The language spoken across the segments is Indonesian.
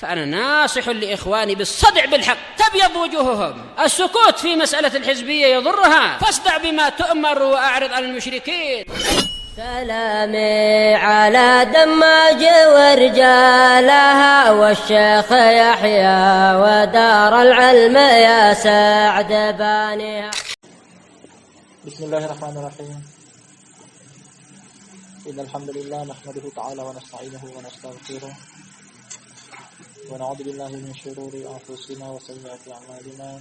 فأنا ناصح لإخواني بالصدع بالحق تبيض وجوههم. السكوت في مسألة الحزبية يضرها، فاصدع بما تؤمر وأعرض عن المشركين. سلامي على دماج ورجالها والشيخ يحيى ودار العلم يا سعد بانيها. بسم الله الرحمن الرحيم. إن الحمد لله نحمده تعالى ونستعينه ونستغفره ونعوذ بالله من شرور أنفسنا وسيئات أعمالنا.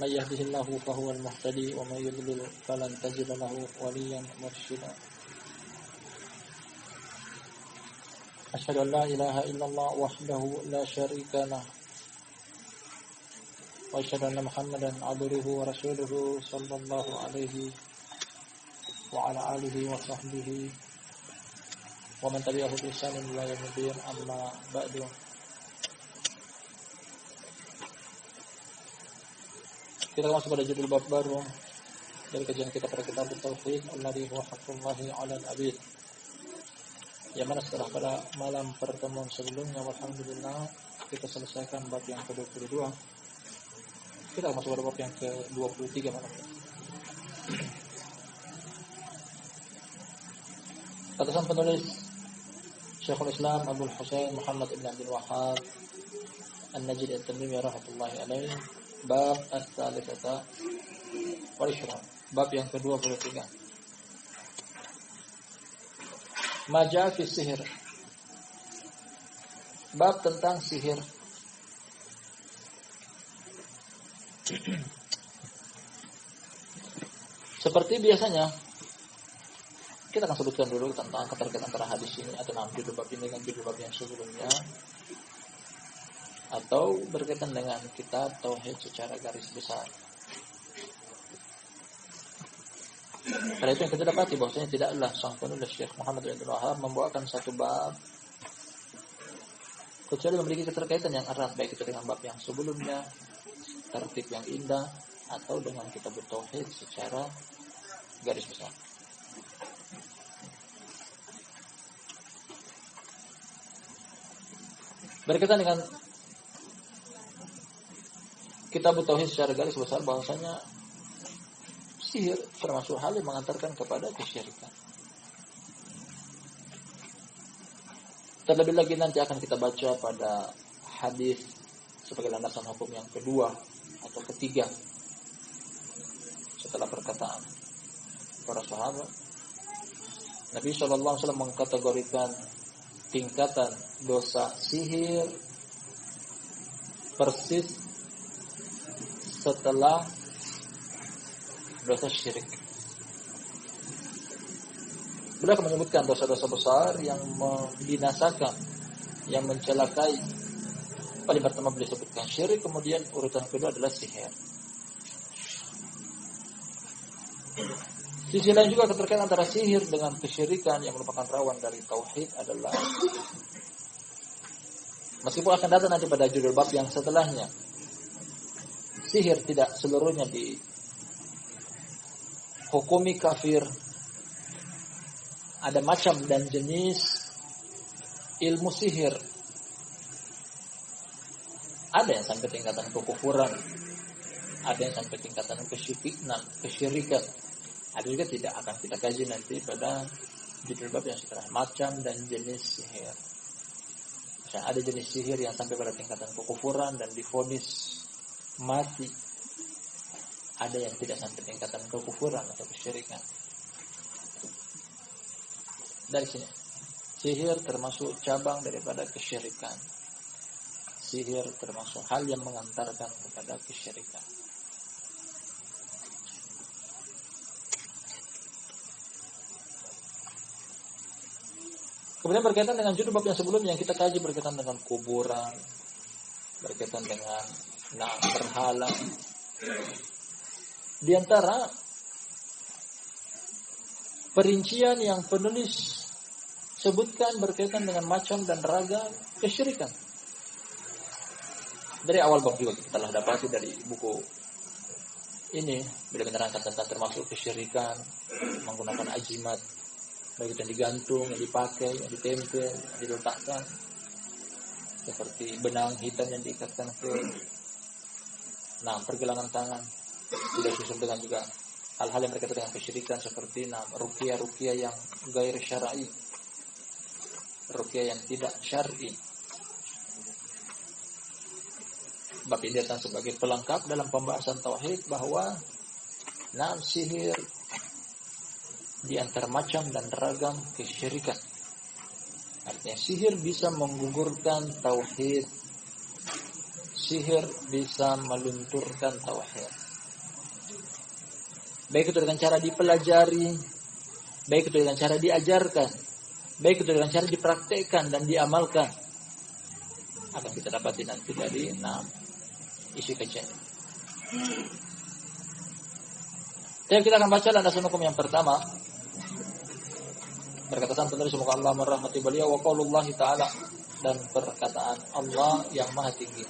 من يهده الله فهو المهتدي ومن يضلل فلن تجد له وليا مرشدا. أشهد أن لا إله إلا الله وحده لا شريك له وأشهد أن محمدا عبده ورسوله صلى الله عليه وعلى آله وصحبه ومن تبعه بإحسان إلى يوم الدين. أما بعد. Kita masuk pada judul bab baru dari kajian kita pada kitab Tauhid alladzi huwa haqqullahi 'alal 'abid. Yang mana setelah pada malam pertemuan sebelumnya alhamdulillah kita selesaikan bab yang ke-22. Kita masuk pada bab yang ke-23 malam ini. Katasan penulis Syekhul Islam Abdul Husain Muhammad ibn Abdul Wahhab An-Najdi At-Tamimi rahmatullahi alaihi, bab as-salisata wal 20, bab yang ke-23. Maja fi sihir, bab tentang sihir. Seperti biasanya kita akan sebutkan dulu tentang keterkaitan antara hadis ini atau judul bab ini dengan judul bab yang sebelumnya, atau berkaitan dengan kitab Tauhid secara garis besar. Karena itu yang kita dapati bahwasanya tidaklah sang penulis Syekh Muhammad bin Abdul Wahhab membawakan satu bab kecuali memiliki keterkaitan yang erat, baik itu dengan bab yang sebelumnya, tertib yang indah, atau dengan kitab Tauhid secara garis besar. Berkaitan dengan kitab Tauhid secara garis besar, bahwasanya sihir termasuk hal yang mengantarkan kepada kesyirikan. Terlebih lagi nanti akan kita baca pada hadis sebagai landasan hukum yang kedua atau ketiga setelah perkataan para sahabat. Nabi SAW mengkategorikan tingkatan dosa sihir persis setelah dosa syirik. Beliau akan menyebutkan dosa-dosa besar yang membinasakan, yang mencelakai. Paling pertama beliau sebutkan syirik, kemudian urutan kedua adalah sihir. Sisi lain juga keterkaitan antara sihir dengan kesyirikan yang merupakan rawan dari tauhid adalah, meskipun akan datang nanti pada judul bab yang setelahnya, sihir tidak seluruhnya dihukumi kafir. Ada macam dan jenis ilmu sihir. Ada yang sampai tingkatan kekufuran, ada yang sampai tingkatan kesyirikan. Ada juga tidak, akan kita kaji nanti pada judul bab yang setelah, macam dan jenis sihir. Misalnya ada jenis sihir yang sampai pada tingkatan kekufuran dan divonis mati. Ada yang tidak sampai tingkatan kekufuran atau kesyirikan. Dari sini, sihir termasuk cabang daripada kesyirikan. Sihir termasuk hal yang mengantarkan kepada kesyirikan. Kemudian berkaitan dengan judul bab yang sebelumnya yang kita kaji, berkaitan dengan kuburan, berkaitan dengan berhala. Di antara perincian yang penulis sebutkan berkaitan dengan macam dan ragam kesyirikan. Dari awal bab juga kita telah dapati dari buku ini, beliau menerangkan tentang termasuk kesyirikan menggunakan ajimat, baik yang digantung, yang dipakai, yang ditempel, yang diletakkan. seperti benang hitam yang diikatkan ke pergelangan tangan. Tidak disusul dengan juga hal-hal yang berkaitan dengan kesyirikan seperti ruqyah yang gair syar'i, ruqyah yang tidak syar'i. Bab ini datang sebagai pelengkap dalam pembahasan tauhid bahwa sihir di antara macam dan ragam kesyirikan. Artinya sihir bisa menggugurkan tauhid. Sihir bisa melunturkan tauhid. Baik itu dengan cara dipelajari, baik itu dengan cara diajarkan, baik itu dengan cara dipraktekkan dan diamalkan. Akan kita dapati nanti dari isi kajian. Jadi kita akan baca landasan hukum yang pertama. Perkataan penulis semoga Allah merahmati beliau wa qaulullahi ta'ala, dan perkataan Allah yang maha tinggi.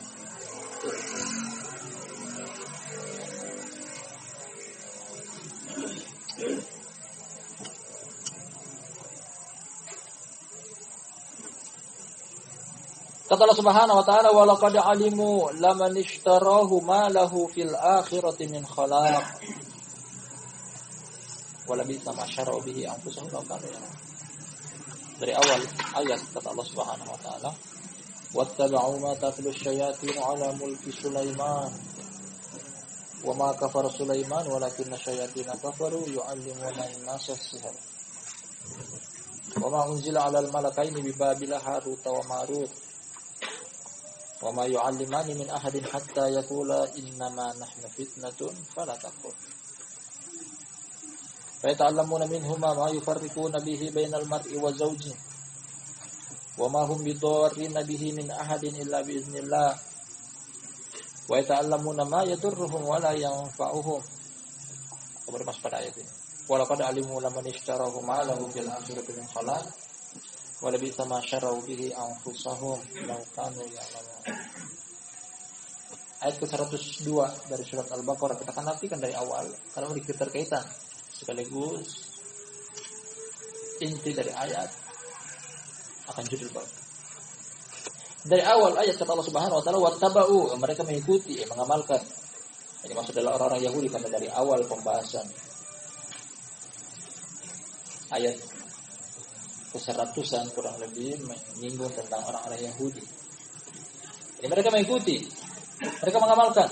Kata Allah Subhanahu wa ta'ala, wa laqad alimu laman ishtarahu ma lahu fil akhirati min khalaq wa labisa ma syara'u bihi anfusahum law kanu ya'lamun. Dari awal ayat kata Allah Subhanahu wa ta'ala, wattaba'u ma tatlu asyayatin 'ala mulki Sulaiman wa ma kafara Sulaiman walakinna asyayatina kafaru yu'allimuna an-nasa as-sihr wa ma unzila 'alal malakaini bi Babila Harut wa Marut wa ma yu'allimani min ahadin hatta yaqula innama nahnu fitnatun fala takfur. Fa yata'allamuna minhuma ma yufarriquna bihi bainal mar'i wa zawjihi wa ma hum bidarrina bihi min ahadin illa bi idznillah wa yata'allamuna ma yadurruhum wa la yanfa'uhum. Kemudian masuk pada ayat ini. Wa laqad alimu laman ishtarahu ma lahu fil akhirati min khalaq wa labisa ma syarau bihi anfusahum law kanu ya'lamun. Ayat ke-102 dari surat Al-Baqarah kita akan artikan dari awal karena memiliki keterkaitan sekaligus inti dari ayat akan judul bab. Dari awal ayat kata Allah Subhanahu wa taala wattaba'u, mereka mengikuti, mengamalkan. Ini maksud adalah orang-orang Yahudi karena dari awal pembahasan ayat ke-100-an kurang lebih menyinggung tentang orang-orang Yahudi. Jadi mereka mengikuti, mereka mengamalkan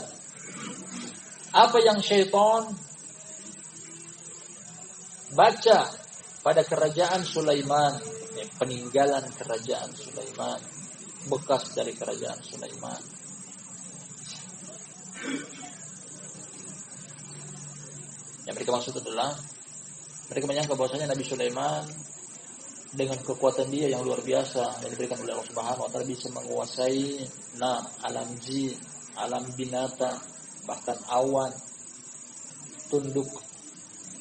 apa yang syaitan baca pada kerajaan Sulaiman, peninggalan kerajaan Sulaiman, bekas dari kerajaan Sulaiman. Yang mereka maksud adalah mereka menyangka bahwasanya Nabi Sulaiman dengan kekuatan dia yang luar biasa yang diberikan oleh Allah Subhanahu wa taala bisa menguasai alam jin, alam binatang, bahkan awan, tunduk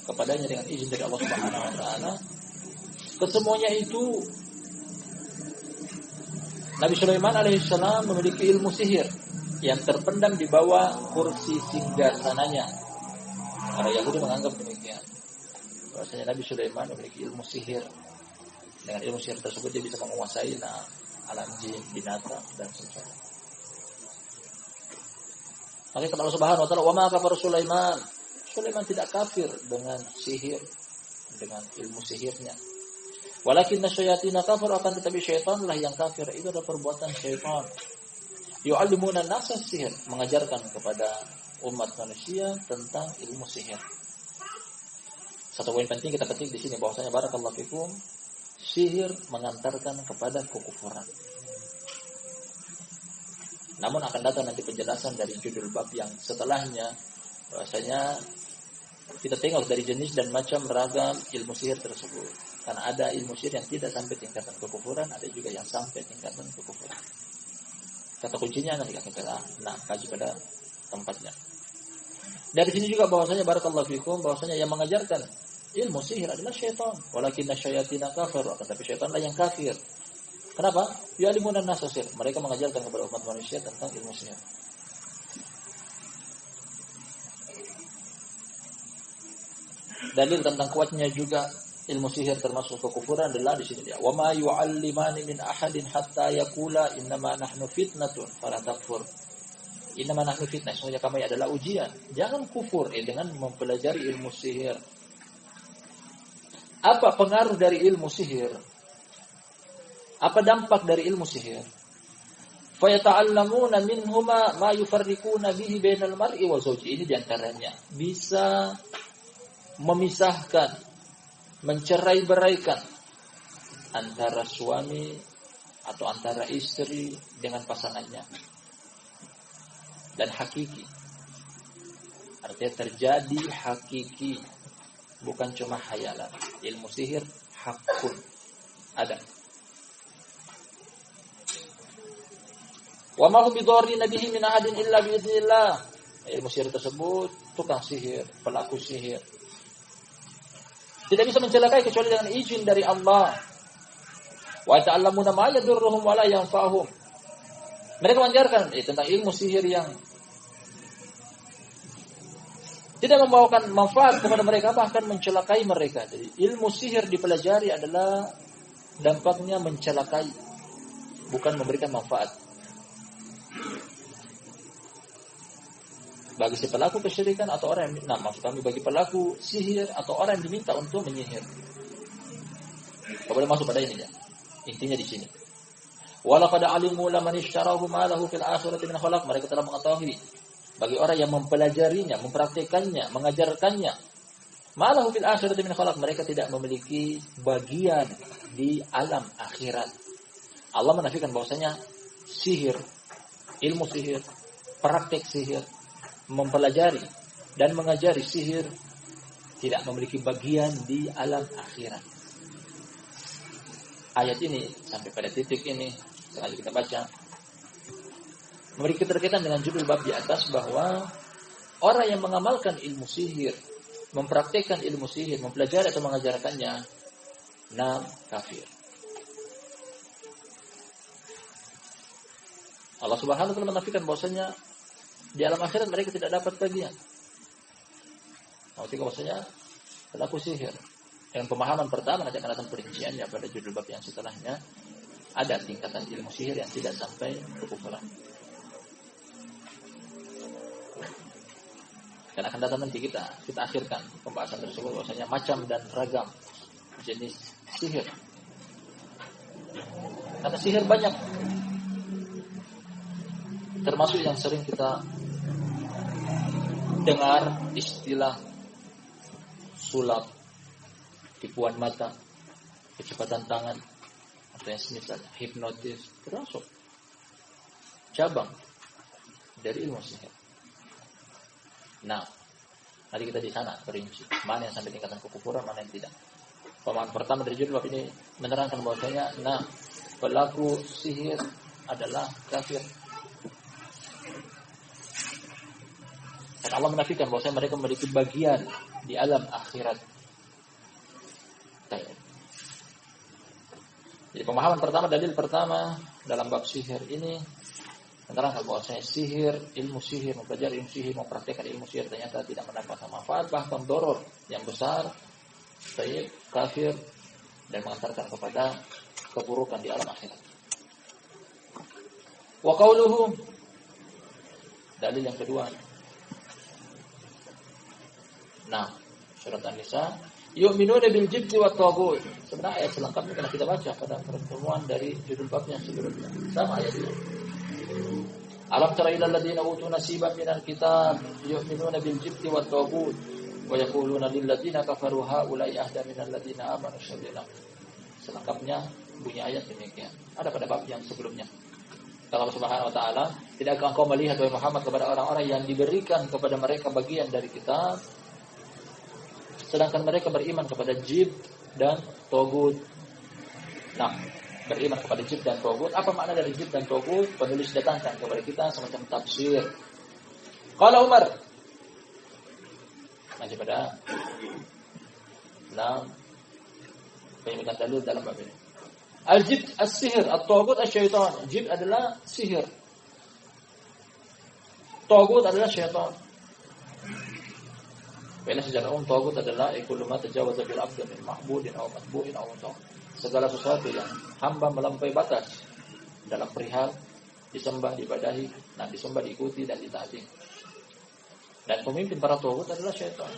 kepadanya dengan izin dari Allah Subhanahu wa taala. Kesemuanya itu Nabi Sulaiman alaihissalam memiliki ilmu sihir yang terpendam di bawah kursi singgasananya. Para Yahudi menganggap demikian. Bahwasanya Nabi Sulaiman memiliki ilmu sihir. Dengan ilmu sihir tersebut dia bisa menguasai alam jin, binatang dan sebagainya. Maka kata Allah Subhanahu wa taala, "Wa ma kafara Sulaiman." Sulaiman tidak kafir dengan sihir, dengan ilmu sihirnya. Walakinna syayatina kafir, akan tetapi syaitanlah yang kafir. Itu adalah perbuatan syaitan. Yu'allimuna an-nasa sihir, mengajarkan kepada umat manusia tentang ilmu sihir. Satu poin penting kita petik di sini bahwasanya barakallahu fikum, sihir mengantarkan kepada kekufuran. Namun akan datang nanti penjelasan dari judul bab yang setelahnya, bahwasanya kita tengok dari jenis dan macam ragam ilmu sihir tersebut. Karena ada ilmu sihir yang tidak sampai tingkatan kekufuran, ada juga yang sampai tingkatan kekufuran. Kata kuncinya nanti akan kita kaji pada tempatnya. Dari sini juga bahwasanya barakallahu fikum, bahwasanya yang mengajarkan ilmu sihir adalah syaitan. Walakinna syayatina kafir, tapi syaitanlah yang kafir. Kenapa? Yu'allimuna an-nasa sihir. Mereka mengajarkan kepada umat manusia tentang ilmu sihir. Dalil tentang kuatnya juga ilmu sihir termasuk kekufuran adalah di sini dia. Wa ma yu'allimani min ahadin hatta yaqula innama nahnu fitnatun fala takfur. Innama nahnu fitnah, semuanya kami adalah ujian. Jangan kufur dengan mempelajari ilmu sihir. Apa pengaruh dari ilmu sihir? Apa dampak dari ilmu sihir? Fayata'allamuna minhuma ma yufarriquna bihi bainal mar'i wa zawji. Ini diantaranya bisa memisahkan, mencerai-beraikan antara suami atau antara istri dengan pasangannya. Dan hakiki. Artinya terjadi hakiki, bukan cuma khayalan. Ilmu sihir hakun, ada. Wa ma hum bidarrin bihi min ahadin illa bi idznillah. Ilmu sihir tersebut tukang sihir, pelaku sihir tidak bisa mencelakai kecuali dengan izin dari Allah. Wa ta'allamuna ma yadurruhum wa la yanfa'uhum. Mereka mengajarkan tentang ilmu sihir yang tidak membawakan manfaat kepada mereka, bahkan mencelakai mereka. Jadi ilmu sihir dipelajari adalah dampaknya mencelakai, bukan memberikan manfaat. Bagi si pelaku kesyirikan atau orang yang maksud kami bagi pelaku sihir atau orang yang diminta untuk menyihir. Kemudian masuk pada ini ya. Intinya di sini. Walaqad alimu laman ishtarahu ma lahu fil akhirati min khalaq. Mereka telah mengetahui bagi orang yang mempelajarinya, mempraktikannya, mengajarkannya, ma lahu fil akhirati min khalaq, mereka tidak memiliki bagian di alam akhirat. Allah menafikan bahwasanya sihir, ilmu sihir, praktik sihir, mempelajari dan mengajari sihir tidak memiliki bagian di alam akhirat. Ayat ini sampai pada titik ini sengaja kita baca memberi keterkaitan dengan judul bab di atas, bahwa orang yang mengamalkan ilmu sihir, mempraktikkan ilmu sihir, mempelajari atau mengajarkannya, kafir. Allah Subhanahu wa taala menafikan bahwasanya di alam akhirat mereka tidak dapat bagian. Maksudnya bahwasanya pelaku sihir. Dengan pemahaman pertama nanti akan datang perinciannya pada judul bab yang setelahnya. Ada tingkatan ilmu sihir yang tidak sampai kekufuran. Dan akan datang nanti kita akhirkan pembahasan tersebut bahwasanya macam dan ragam jenis sihir. Karena sihir banyak. Termasuk yang sering kita dengar istilah sulap, tipuan mata, kecepatan tangan, atau yang semisal hipnotis, termasuk cabang dari ilmu sihir. Nah, nanti kita di sana perinci mana yang sampai tingkatan kekufuran, mana yang tidak. Pemahaman pertama dari judul bab ini menerangkan bahwasanya pelaku sihir adalah kafir. Dan Allah menafikan bahwasanya mereka memiliki bagian di alam akhirat. Jadi pemahaman pertama, dalil pertama dalam bab sihir ini menerangkan bahwasanya sihir, ilmu sihir, mempelajari ilmu sihir, mempraktikkan ilmu sihir ternyata tidak mendapatkan manfaat, bahkan doror yang besar, kafir, dan mengantarkan kepada keburukan di alam akhirat. Wa qauluhu, dalil yang kedua. Surat An-Nisa, yu'minuna bil jibti wat taghut. Sebenarnya ayat selengkapnya telah kita baca pada pertemuan dari judul bab yang sebelumnya. Sama ayat ini. Alam tara ilal ladzina utu nasiban minal kitab yu'minuna bil jibti wat taghut wa yaquluna lil ladzina kafaru haula'i ahda minal ladzina amanu sabila. Selengkapnya bunyi ayat demikian. Ada pada bab yang sebelumnya. Kalau Allah Subhanahu wa taala, tidakkah engkau melihat wahai Muhammad kepada orang-orang yang diberikan kepada mereka bagian dari kitab, sedangkan mereka beriman kepada jib dan togut. Beriman kepada jib dan togut. Apa makna dari jib dan togut? Penulis datangkan kepada kita semacam tafsir. Qala Umar, masih pada penyebutan dalil dalam bab ini. Al-jib as-sihir, at-togut as-syaitan. Jib adalah sihir, togut adalah syaitan. Karena secara umum tagut adalah kullu ma tajawaza bil abd min ma'budin aw matbu'in aw mutaq. Segala sesuatu yang hamba melampaui batas dalam perihal disembah, diibadahi, disembah, diikuti dan ditaati. Dan pemimpin para tagut adalah syaitan.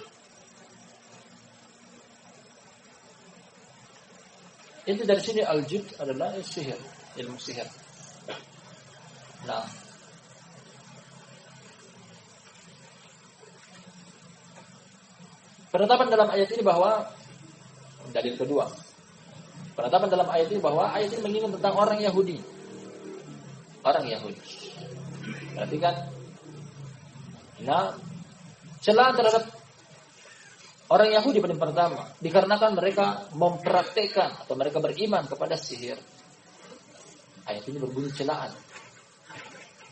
Itu dari sini al-jibt adalah sihir, ilmu sihir. Nah, penetapan dalam ayat ini bahwa dalil kedua. Penetapan dalam ayat ini bahwa ayat ini menyinggung tentang orang Yahudi. Orang Yahudi. Perhatikan. Nah, celah terhadap orang Yahudi pada pertama dikarenakan mereka mempraktekkan atau mereka beriman kepada sihir. Ayat ini berbunyi celaan.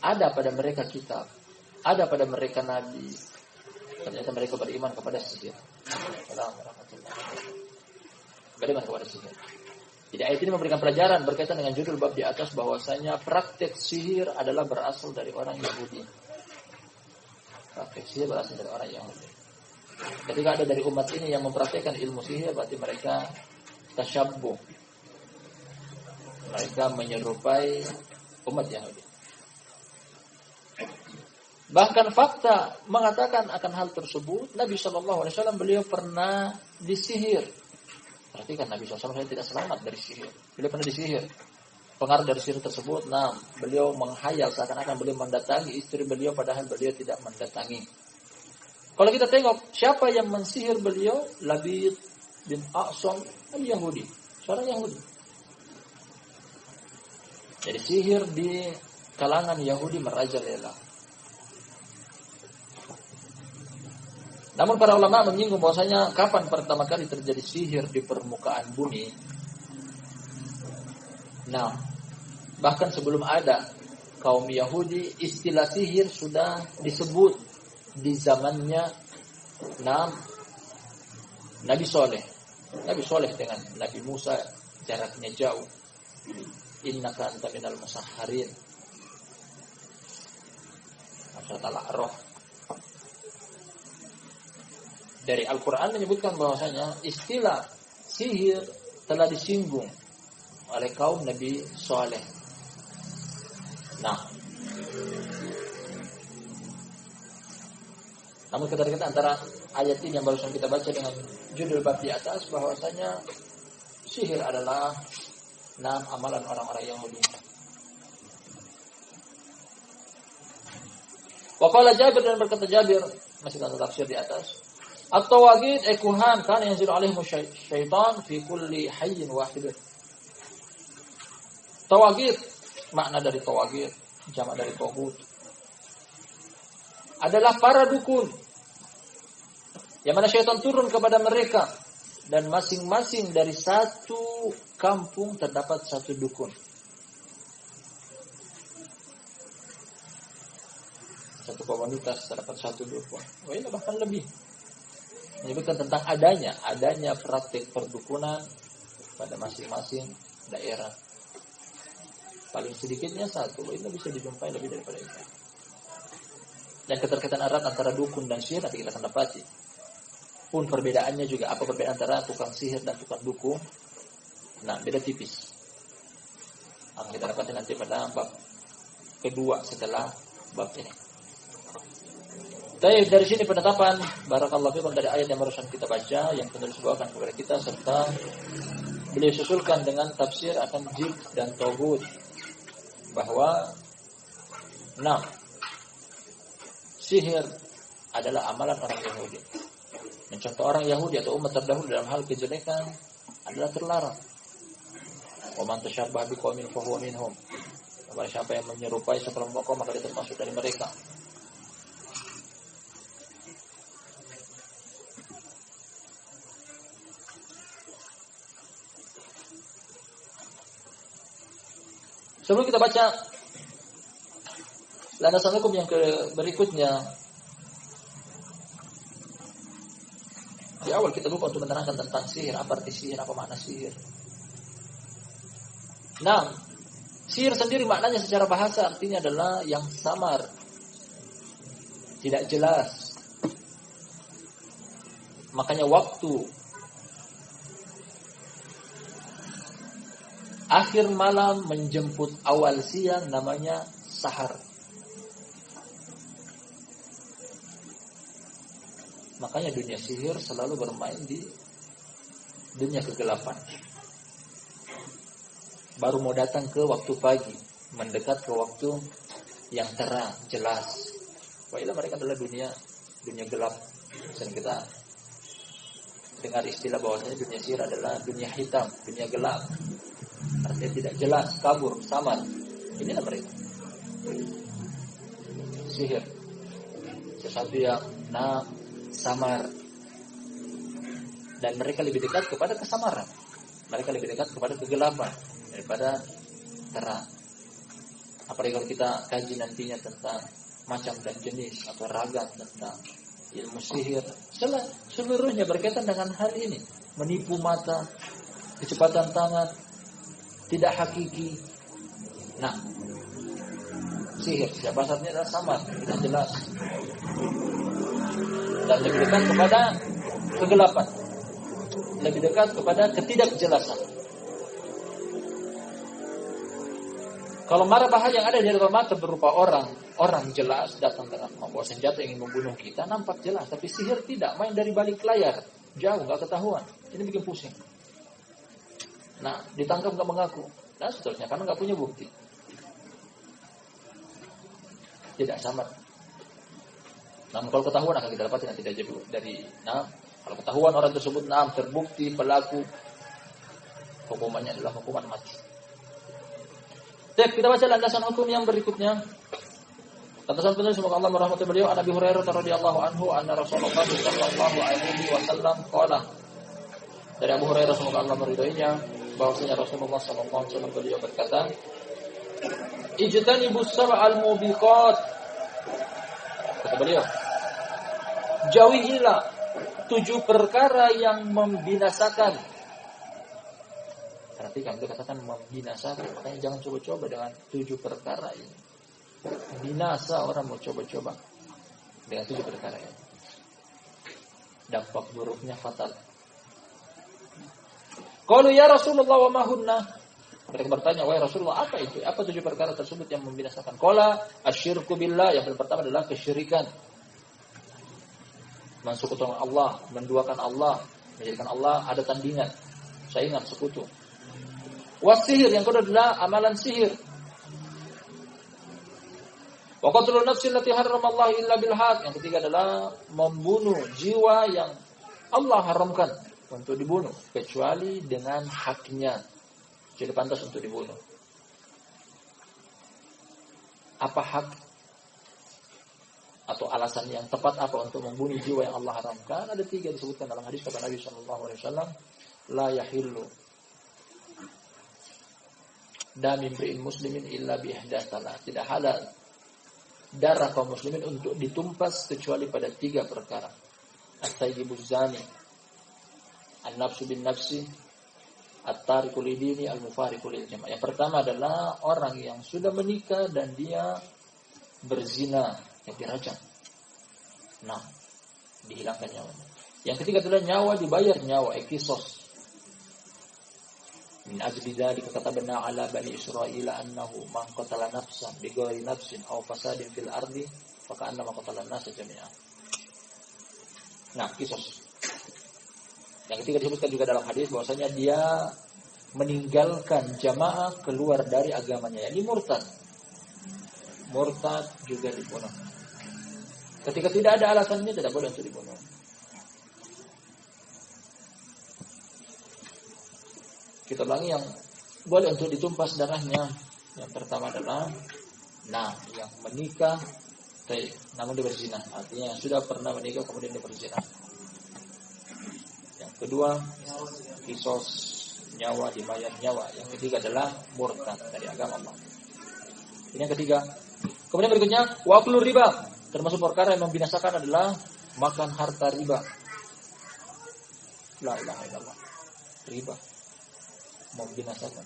Ada pada mereka kitab, ada pada mereka nabi. Ternyata mereka beriman kepada sihir. Beriman kepada sihir. Jadi ayat ini memberikan pelajaran berkaitan dengan judul bab di atas bahwasanya praktek sihir adalah berasal dari orang Yahudi. Praktek sihir berasal dari orang Yahudi. Ketika ada dari umat ini yang mempraktekkan ilmu sihir, berarti mereka tasyabbuh. Mereka menyerupai umat Yahudi. Bahkan fakta mengatakan akan hal tersebut, Nabi SAW beliau pernah disihir. Perhatikan, Nabi SAW tidak selamat dari sihir. Beliau pernah disihir. Pengaruh dari sihir tersebut, beliau menghayal seakan-akan beliau mendatangi istri beliau, padahal beliau tidak mendatangi. Kalau kita tengok siapa yang mensihir beliau, Labid bin A'sam al-Yahudi, seorang Yahudi. Jadi sihir di kalangan Yahudi merajalela. Namun para ulama menyinggung bahwasanya kapan pertama kali terjadi sihir di permukaan bumi. Nah, bahkan sebelum ada kaum Yahudi, istilah sihir sudah disebut di zamannya Nabi Soleh. Nabi Soleh dengan Nabi Musa jaraknya jauh. Innaka anta minal musahharin. Surat Al-A'raf. Dari Al-Quran menyebutkan bahwasanya istilah sihir telah disinggung oleh kaum Nabi Soleh. Nah, namun keterkaitan antara ayat ini yang barusan kita baca dengan judul bab di atas bahwasanya sihir adalah amalan orang-orang Yahudi. Wa qala Jabir, dan berkata Jabir, masih dalam tafsir di atas, at-tawagid ekuhan kan yanzilu alaihim syaitan fi kulli hayyin wahid. Tawagid, makna dari tawagid, jamak dari tagut, adalah para dukun yang mana syaitan turun kepada mereka, dan masing-masing dari satu kampung terdapat satu dukun. Satu komunitas terdapat satu dukun. Ini bahkan lebih. Menyebutkan tentang adanya praktik perdukunan pada masing-masing daerah. Paling sedikitnya satu, ini bisa dijumpai lebih daripada itu. Dan keterkaitan erat antara dukun dan sihir nanti kita akan dapati. Pun perbedaannya juga, apa perbedaan antara tukang sihir dan tukang dukun? Beda tipis. Akan kita dapati nanti pada bab kedua setelah bab ini. Dari sini penetapan barakallahu fikum dari ayat yang barusan kita baca yang penulis bawakan kepada kita, serta beliau susulkan dengan tafsir akan jibt dan tagut, bahwa sihir adalah amalan orang Yahudi. Mencontoh orang Yahudi atau umat terdahulu dalam hal kejelekan adalah terlarang. Wa man tashabbaha biqaumin fa huwa minhum. Siapa yang menyerupai sekelompok kaum maka dia termasuk dari mereka. Sebelum kita baca landasan hukum yang berikutnya, di awal kita lupa untuk menerangkan tentang sihir, apa arti sihir, apa makna sihir. Sihir sendiri maknanya secara bahasa artinya adalah yang samar, tidak jelas. Makanya waktu akhir malam menjemput awal siang namanya sahar. Makanya dunia sihir selalu bermain di dunia kegelapan. Baru mau datang ke waktu pagi, mendekat ke waktu yang terang, jelas. Wailah mereka adalah dunia gelap. Sering kita dengar istilah bahwasanya dunia sihir adalah dunia hitam, dunia gelap. Artinya tidak jelas, kabur, samar. Inilah mereka. Sihir. Sesuatu yang samar. Dan mereka lebih dekat kepada kesamaran. Mereka lebih dekat kepada kegelapan daripada terang. Apalagi kalau kita kaji nantinya tentang macam dan jenis atau ragam tentang ilmu sihir, seluruhnya berkaitan dengan hal ini. Menipu mata, kecepatan tangan, tidak hakiki. Nah, sihir siapa saatnya adalah samar, tidak jelas, dan lebih dekat kepada kegelapan, lebih dekat kepada ketidakjelasan. Kalau mara bahaya yang ada di depan mata berupa orang jelas datang dengan membawa senjata ingin membunuh kita, nampak jelas. Tapi sihir tidak, main dari balik layar, jauh, nggak ketahuan. Ini bikin pusing. Nah, ditangkap nggak mengaku, dan seterusnya karena nggak punya bukti. Tidak sama. Namun kalau ketahuan akan kita dapatkan tidak jauh dari. Kalau ketahuan orang tersebut terbukti pelaku, hukumannya adalah hukuman mati. Kita baca landasan hukum yang berikutnya. Landasan penulis semoga Allah merahmati beliau. An Abi Hurairah radhiyallahu anhu anna Rasulullah sallallahu alaihi wasallam qala. Dari Abu Hurairah semoga Allah meridhoinya bahwasanya Rasulullah sallallahu alaihi wasallam beliau berkata, "Ijtanibus sab'al mubiqat." Kata beliau, jauhilah 7 perkara yang membinasakan. Perhatikan, beliau katakan membinasakan. Makanya jangan coba-coba dengan 7 perkara ini. Binasa orang mau coba-coba dengan 7 perkara ini. Dampak buruknya fatal. Qalu ya Rasulullah wa ma hunna? Mereka bertanya, wahai Rasulullah, apa itu? Apa 7 perkara tersebut yang membinasakan? Qala asyirku billah. Yang pertama adalah kesyirikan. Mensekutukan Allah, menduakan Allah, menjadikan Allah ada tandingan, saingan, sekutu. Wasihir, yang kedua adalah amalan sihir. Wa qatlun nafsi allati harramallahu illa bil haq. Yang ketiga adalah membunuh jiwa yang Allah haramkan untuk dibunuh kecuali dengan haknya. Jadi pantas untuk dibunuh. Apa hak atau alasan yang tepat apa untuk membunuh jiwa yang Allah haramkan? Ada 3 disebutkan dalam hadis kata Nabi sallallahu alaihi wasallam, la yahillu dami imri'in muslimin illa bi ihdatsalah. Tidak halal darah kaum muslimin untuk ditumpas kecuali pada 3 perkara. At-tayyibuz zani, an-nafsu bin nafsi, at-tariqu lidini, al-mufariqu lil jamaah. Yang pertama adalah orang yang sudah menikah dan dia berzina, yang dirajam. Nah, dihilangkan nyawanya. Yang ketiga adalah nyawa dibayar nyawa, kisos. Min ajli dzalika katabna ala bani Israil annahu man qatala nafsan bighairi nafsin aw fasadin fil ardi fa ka'annama qatala an-nasa jami'an. Nah, kisos. Yang ketiga disebutkan juga dalam hadis bahwasanya dia meninggalkan jamaah, keluar dari agamanya, yakni murtad. Murtad juga dibunuh. Ketika tidak ada alasannya tidak boleh untuk dibunuh. Kita ulangi yang boleh untuk ditumpas darahnya. Yang pertama adalah yang menikah namun dia berzina. Artinya sudah pernah menikah kemudian dia berzina. Yang kedua, kisos, nyawa dibayar nyawa. Yang ketiga adalah murtad dari agama Allah. Ini yang ketiga. Kemudian berikutnya, wa aklur riba. Termasuk perkara yang membinasakan adalah makan harta riba. La ilaha illallah. Riba membinasakan.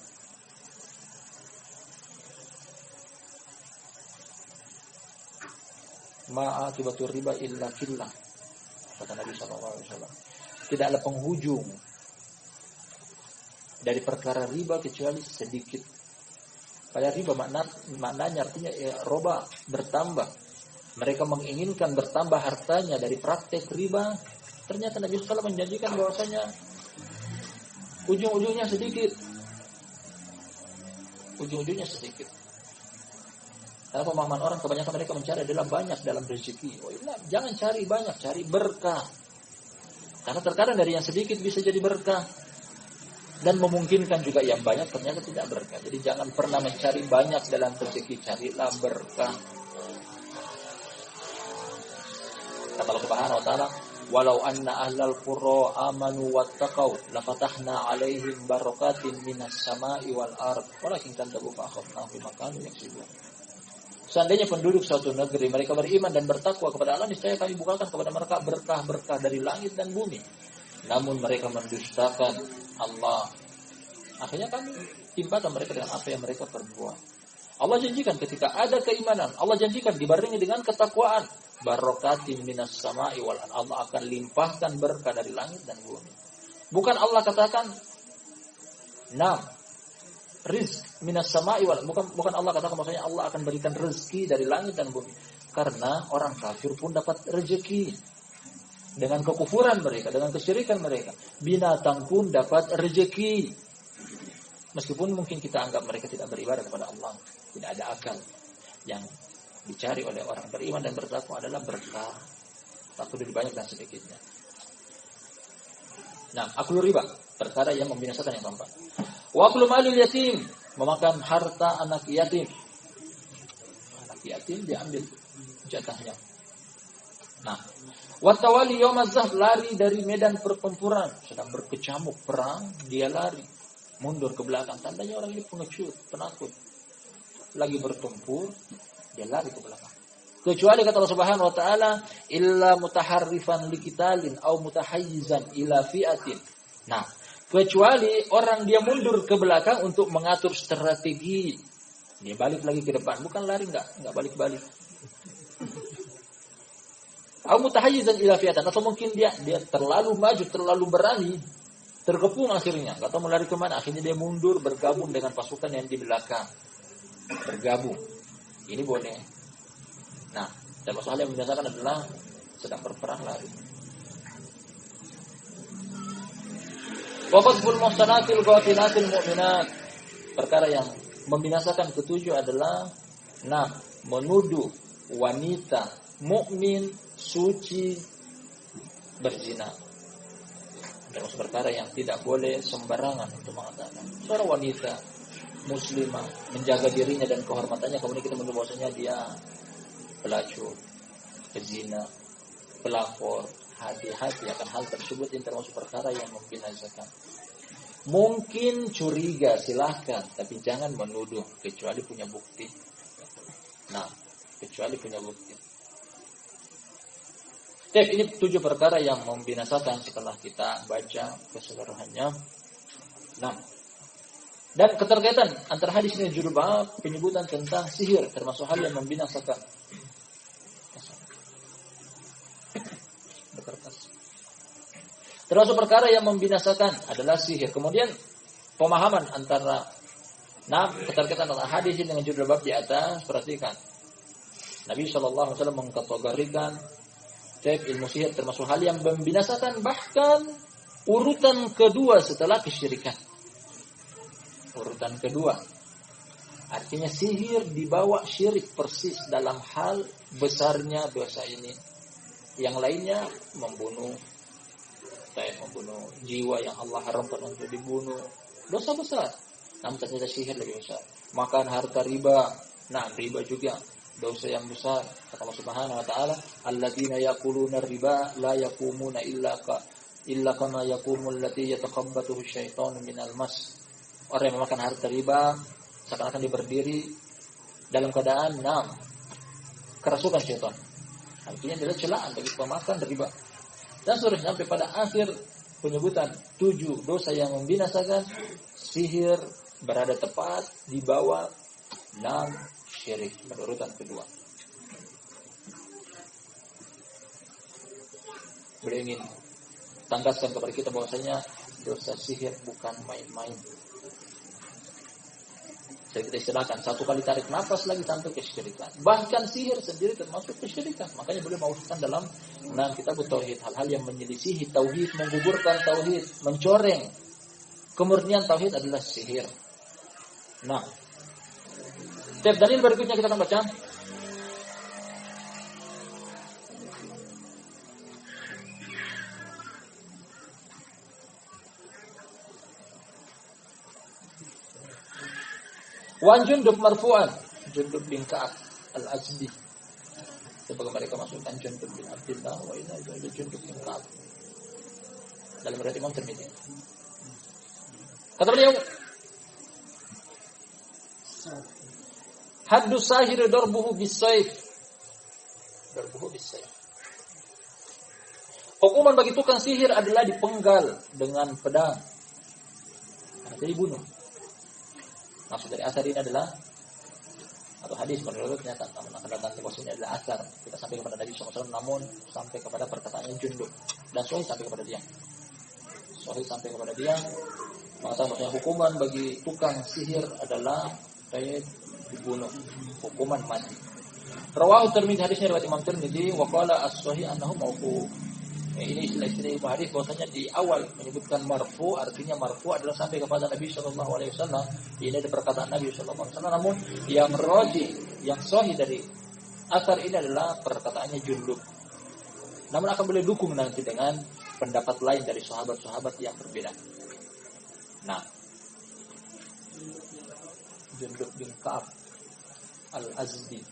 Ma'akibatur riba illa fillah, kata Nabi sallallahu alaihi wasallam. Tidak ada penghujung dari perkara riba kecuali sedikit. Pada riba maknanya artinya roba, bertambah. Mereka menginginkan bertambah hartanya dari praktek riba. Ternyata Nabi SAW menjanjikan bahwasanya ujung-ujungnya sedikit. Ujung-ujungnya sedikit. Karena pemahaman orang kebanyakan mereka mencari adalah banyak dalam rezeki. Oh, iya, jangan cari banyak, cari berkah. Karena terkadang dari yang sedikit bisa jadi berkah. Dan memungkinkan juga yang banyak ternyata tidak berkah. Jadi jangan pernah mencari banyak dalam rezeki, carilah berkah. Kata Allah Subhanahu wa taala, "Walau anna ahlal qura amanu wattaqau lafatahna 'alaihim barakatin minas sama'i wal ard walakin kadzabu fa akhadnahum bima kanu yaksibun." Seandainya penduduk suatu negeri mereka beriman dan bertakwa kepada Allah, niscaya kami bukakan kepada mereka berkah-berkah dari langit dan bumi. Namun mereka mendustakan Allah. Akhirnya kami timpakan mereka dengan apa yang mereka perbuat. Allah janjikan ketika ada keimanan, Allah janjikan dibarengi dengan ketakwaan, barakatin minas sama'i wal ard. Allah akan limpahkan berkah dari langit dan bumi. Bukan Allah katakan, rizq minas sama'i wal ard. Bukan Allah katakan maksudnya Allah akan berikan rezeki dari langit dan bumi. Karena orang kafir pun dapat rezeki. Dengan kekufuran mereka, dengan kesyirikan mereka. Binatang pun dapat rezeki. Meskipun mungkin kita anggap mereka tidak beribadah kepada Allah. Tidak ada akal. Yang dicari oleh orang beriman dan bertakwa adalah berkah. Tak peduli banyak dan sedikitnya. Nah, aklu riba. Perkara yang membinasakan yang keempat. Wa aklu malil yatim. Memakan harta anak yatim. Anak yatim diambil jatahnya. Nah, watawali yawmaz-zahf, lari dari medan pertempuran, sedang berkecamuk perang, dia lari mundur ke belakang. Tandanya orang ini pengecut, penakut. Lagi bertempur, dia lari ke belakang. Kecuali kata Allah Subhanahu wa taala, illa mutaharrifan liqitalin au mutahayyizan ila fi'atin. Nah, kecuali orang dia mundur ke belakang untuk mengatur strategi. Dia balik lagi ke depan, bukan lari enggak balik-balik. Atau mutahayyizan ila fi'atan, atau mungkin dia terlalu maju, terlalu berani, terkepung akhirnya, enggak tahu mau lari kemana, akhirnya dia mundur bergabung dengan pasukan yang di belakang. Bergabung. Ini boleh. Nah, dan masalah yang membinasakan adalah sedang berperang lari. Waqaful muhsanatil ghafilatil mu'minat. Perkara yang membinasakan ketujuh adalah menuduh wanita mukmin suci berzina. Termasuk perkara yang tidak boleh sembarangan untuk mengatakan. Seorang wanita muslimah menjaga dirinya dan kehormatannya, kemudian kita menuduh bahwasanya dia pelacur, pezina, pelakor. Hati-hati akan hal tersebut, ini termasuk perkara yang membinasakan. Mungkin curiga silahkan, tapi jangan menuduh kecuali punya bukti. Kecuali punya bukti. Ini 7 perkara yang membinasakan setelah kita baca keseluruhannya. Dan keterkaitan antara hadis ini judul bab penyebutan tentang sihir termasuk hal yang membinasakan. Termasuk perkara yang membinasakan adalah sihir. Kemudian pemahaman antara keterkaitan antara hadis ini dengan judul bab di atas, perhatikan. Nabi SAW mengkategorikan ilmu sihir termasuk hal yang membinasakan, bahkan urutan kedua setelah kesyirikan. Urutan kedua. Artinya sihir dibawa syirik persis dalam hal besarnya dosa ini. Yang lainnya membunuh jiwa yang Allah haramkan untuk dibunuh. Dosa besar. Namun ternyata sihir lebih besar. Makan harta riba. Riba juga dosa yang besar. Kata Allah Subhanahu wa taala, "Alladzina yaquluna riba la yaqumuna illa kama yaqumul ladzi yatakhabbathu asyaitanu minal mas." Orang yang memakan harta riba seakan-akan dia berdiri dalam keadaan kerasukan syaitan. Artinya adalah celaan bagi pemakan riba. Dan seterusnya sampai pada akhir penyebutan 7 dosa yang membinasakan, sihir berada tepat di bawah 6 syirik pada urutan kedua. Beliau ingin tanggaskan kepada kita bahwasanya dosa sihir bukan main-main. Jadi kita istilahkan, satu kali tarik nafas lagi sampai kesyirikan. Bahkan sihir sendiri termasuk kesyirikan. Makanya boleh masukkan dalam kitab tauhid hal-hal yang menyelisihi tauhid, menggugurkan tauhid, mencoreng kemurnian tauhid adalah sihir. Nah, step dalil berikutnya kita akan baca. Wan Jundub marfu'an, Jundub bin Ka'ab al-Azdi. Sebagai mereka masukkan Jundub bin Abdullah wa inna ilaihi Jundub bin Ka'ab. Dalam riwayat Imam Tirmidzi. Kata beliau, haddu sahir darbuhu bis-sayf. Darbuhu bis-sayf. Hukuman bagi tukang sihir adalah dipenggal dengan pedang. Jadi dibunuh. Maksud dari asar ini adalah atau hadis menurutnya namun akan datang maksudnya adalah asar. Kita sampai kepada Nabi SAW namun sampai kepada perkataannya Jundub dan Sahih sampai kepada dia. Sahih sampai kepada dia mengatakan bahwa hukuman bagi tukang sihir adalah dibunuh, hukuman mati. Rawahu Tirmidzi, hadisnya riwayat Imam Tirmidzi wa qala as-sahih annahu mauquf. Ini istilah-istilah Ibnu Hadis bahwasanya di awal menyebutkan marfu, artinya marfu adalah sampai kepada Nabi sallallahu alaihi wasallam. Ini ada perkataan Nabi sallallahu alaihi wasallam, namun yang raji, yang sahih dari asar ini adalah perkataannya Jundub. Namun akan boleh dukung nanti dengan pendapat lain dari sahabat-sahabat yang berbeda. Nah, Jundub bin Ka'ab al-Azdi,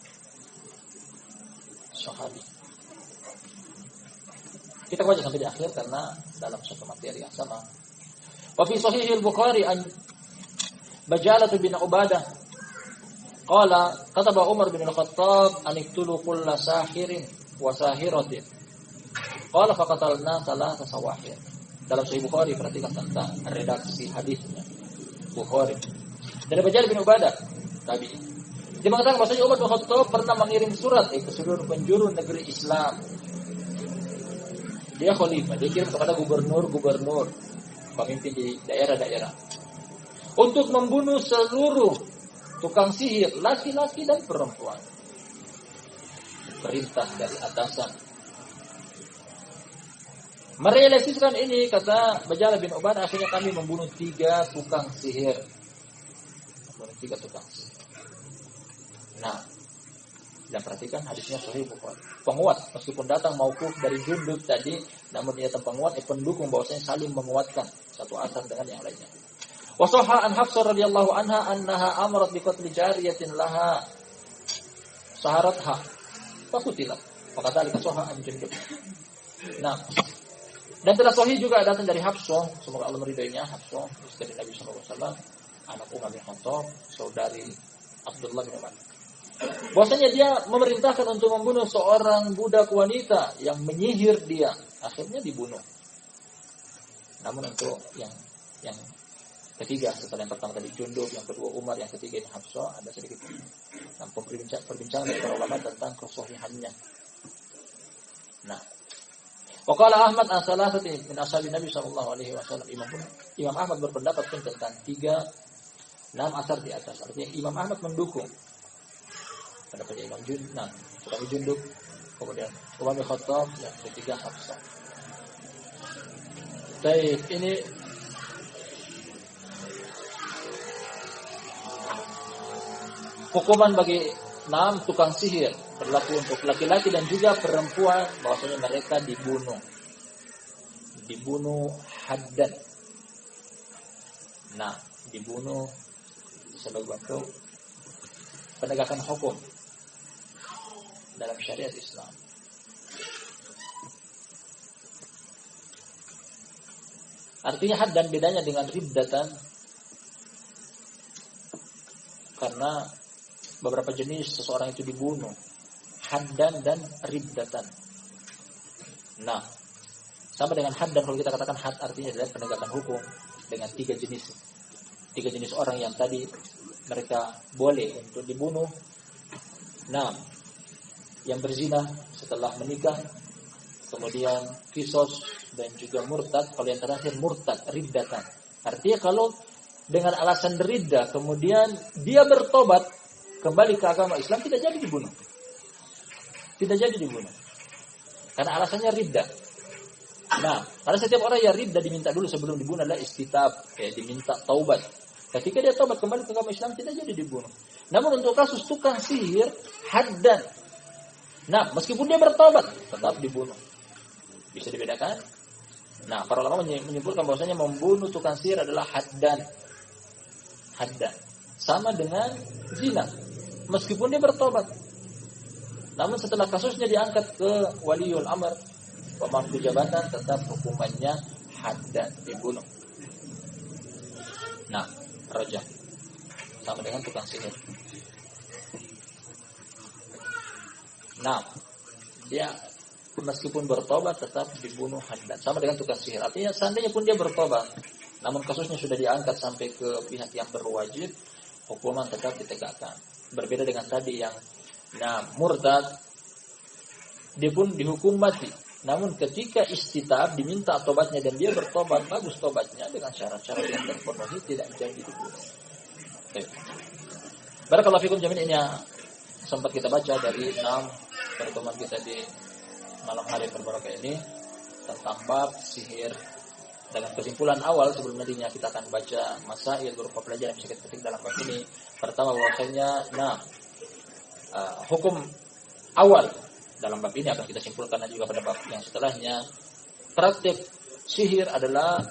sahabi. Kita baca sampai di akhir karena dalam satu materi yang sama. Wa fi sahih al-Bukhari an Bajalah bin Ubadah qala kataba Umar bin Al-Khattab an iqtulu kulla sahirin wa sahiratin. Qala faqatalna salasa sawahir. Dalam Sahih Bukhari perhatikan tentang redaksi hadisnya Bukhari. Dari Bajalah bin Ubadah tabi'in. Dia mengatakan bahwasanya Umar bin Khattab pernah mengirim surat ke seluruh penjuru negeri Islam. Dia khalifah, dia kirim kepada gubernur-gubernur, pemimpin di daerah-daerah untuk membunuh seluruh tukang sihir, laki-laki dan perempuan. Perintah dari atasan. Merealisasikan ini, kata Bajalah bin Ubadah, akhirnya kami membunuh 3 tukang sihir. Nah, dan perhatikan hadisnya Sahih Bukhari. Penguat, meskipun datang mauquf dari Jundub tadi, namun dia penguat, pendukung bahwasanya saling menguatkan satu asar dengan yang lainnya. Wa sahha an Hafsah radhiyallahu anha annaha amarat bi qatli jariyatin laha saharatha fa qutilat. Maka tadi sahha an Jundub. Nah, dan telah sahih juga datang dari Hafsah, semoga Allah meridainya, Hafsah istri Nabi sallallahu alaihi wasallam, anak Umar bin Khattab, saudari Abdullah bin Umar. Bahwasanya dia memerintahkan untuk membunuh seorang budak wanita yang menyihir dia, akhirnya dibunuh. Namun untuk yang ketiga, setelah yang pertama tadi Jundub, yang kedua Umar, yang ketiga ini Hafsah, ada sedikit perbincangan dari para ulama tentang kesahihannya. Nah, waqala Ahmad an salasati min ashabi Nabi sallallahu alaihi wasallam. Imam Ahmad berpendapat tentang 6 asar di atas. Artinya Imam Ahmad mendukung pendapatnya Imam Jundub, kemudian Umar bin Khattab, yang ketiga Hafsah. Baik, ini hukuman bagi 6 tukang sihir, berlaku untuk laki-laki dan juga perempuan, bahwasanya mereka dibunuh haddan. Nah, dibunuh sebagai bentuk penegakan hukum dalam syariat Islam. Artinya had dan bedanya dengan riddatan, karena beberapa jenis seseorang itu dibunuh, haddan dan riddatan. Nah, sama dengan had, dan kalau kita katakan had artinya adalah penegakan hukum dengan 3 jenis orang yang tadi mereka boleh untuk dibunuh. Nah, yang berzina setelah menikah, kemudian kisos dan juga murtad. Kalau yang terakhir murtad, riddatan. Artinya kalau dengan alasan riddah kemudian dia bertobat kembali ke agama Islam, tidak jadi dibunuh. Tidak jadi dibunuh. Karena alasannya riddah. Nah, karena setiap orang yang riddah diminta dulu sebelum dibunuh adalah istitab, diminta taubat. Ketika dia taubat kembali ke agama Islam, tidak jadi dibunuh. Namun untuk kasus tukang sihir, haddan. Nah, meskipun dia bertobat, tetap dibunuh. Bisa dibedakan? Nah, para ulama menyebutkan bahwasanya membunuh tukang sihir adalah haddan. Haddan. Sama dengan zina. Meskipun dia bertobat. Namun setelah kasusnya diangkat ke waliul amr, pemangku jabatan, tetap hukumannya haddan, dibunuh. Nah, rajam. Sama dengan tukang sihir. Nah, dia meskipun bertobat tetap dibunuh haddan. Sama dengan tukang sihir. Artinya seandainya pun dia bertobat, namun kasusnya sudah diangkat sampai ke pihak yang berwajib, hukuman tetap ditegakkan. Berbeda dengan tadi yang murtad, dia pun dihukum mati. Namun ketika istitab diminta tobatnya dan dia bertobat, bagus tobatnya dengan syarat-syarat yang terpenuhi, tidak jadi dibunuh. Barakallahu fikum jami'an, ini sempat kita baca dari 6 pertemuan kita di malam hari berbarakah ini tentang bab sihir. Dengan kesimpulan awal sebelum nantinya kita akan baca masail berupa pelajaran yang bisa kita petik dalam bab ini. Pertama bahwasanya hukum awal dalam bab ini akan kita simpulkan nanti juga pada bab yang setelahnya. Praktik sihir adalah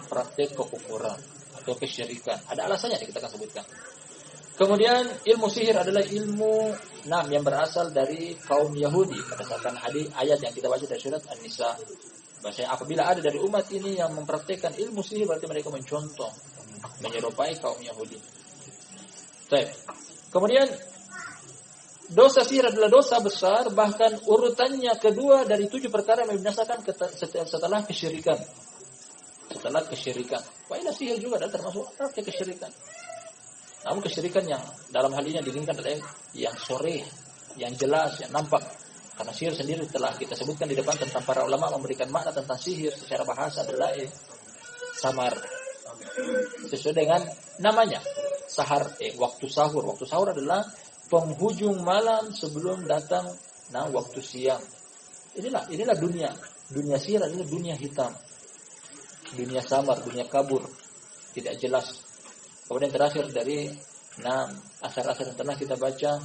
praktik kekufuran atau kesyirikan. Ada alasannya yang kita akan sebutkan. Kemudian ilmu sihir adalah ilmu yang berasal dari kaum Yahudi berdasarkan hadis ayat yang kita baca dari surat An-Nisa. Bahasanya apabila ada dari umat ini yang mempraktikkan ilmu sihir, berarti mereka mencontoh, menyerupai kaum Yahudi. Baik. Kemudian dosa sihir adalah dosa besar, bahkan urutannya kedua dari 7 perkara yang membinasakan setelah kesyirikan. Setelah kesyirikan. Wailah sihir juga adalah termasuk praktik kesyirikan. Namun kesyirikan yang dalam hal ini diinginkan adalah yang sore, yang jelas, yang nampak. Karena sihir sendiri telah kita sebutkan di depan tentang para ulama memberikan makna tentang sihir secara bahasa adalah samar. Sesuai dengan namanya, sahar, waktu sahur. Waktu sahur adalah penghujung malam sebelum datang waktu siang. Inilah dunia. Dunia sihir adalah dunia hitam. Dunia samar, dunia kabur. Tidak jelas. Kemudian terakhir dari asar-asar yang pernah kita baca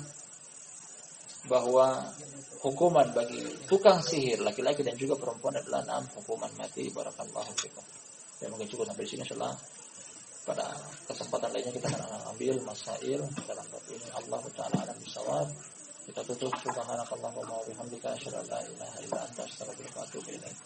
bahwa hukuman bagi tukang sihir laki-laki dan juga perempuan adalah hukuman mati. Barakallahu fikum. Dan mungkin cukup sampai di sini. Insyaallah pada kesempatan lainnya kita akan ambil masail dalam bab ini. Allah taala alam bisawab. Kita tutup subhanakallahumma wa bihamdika asyhadu an la ilaha illa anta astaghfiruka wa atubu ilaik.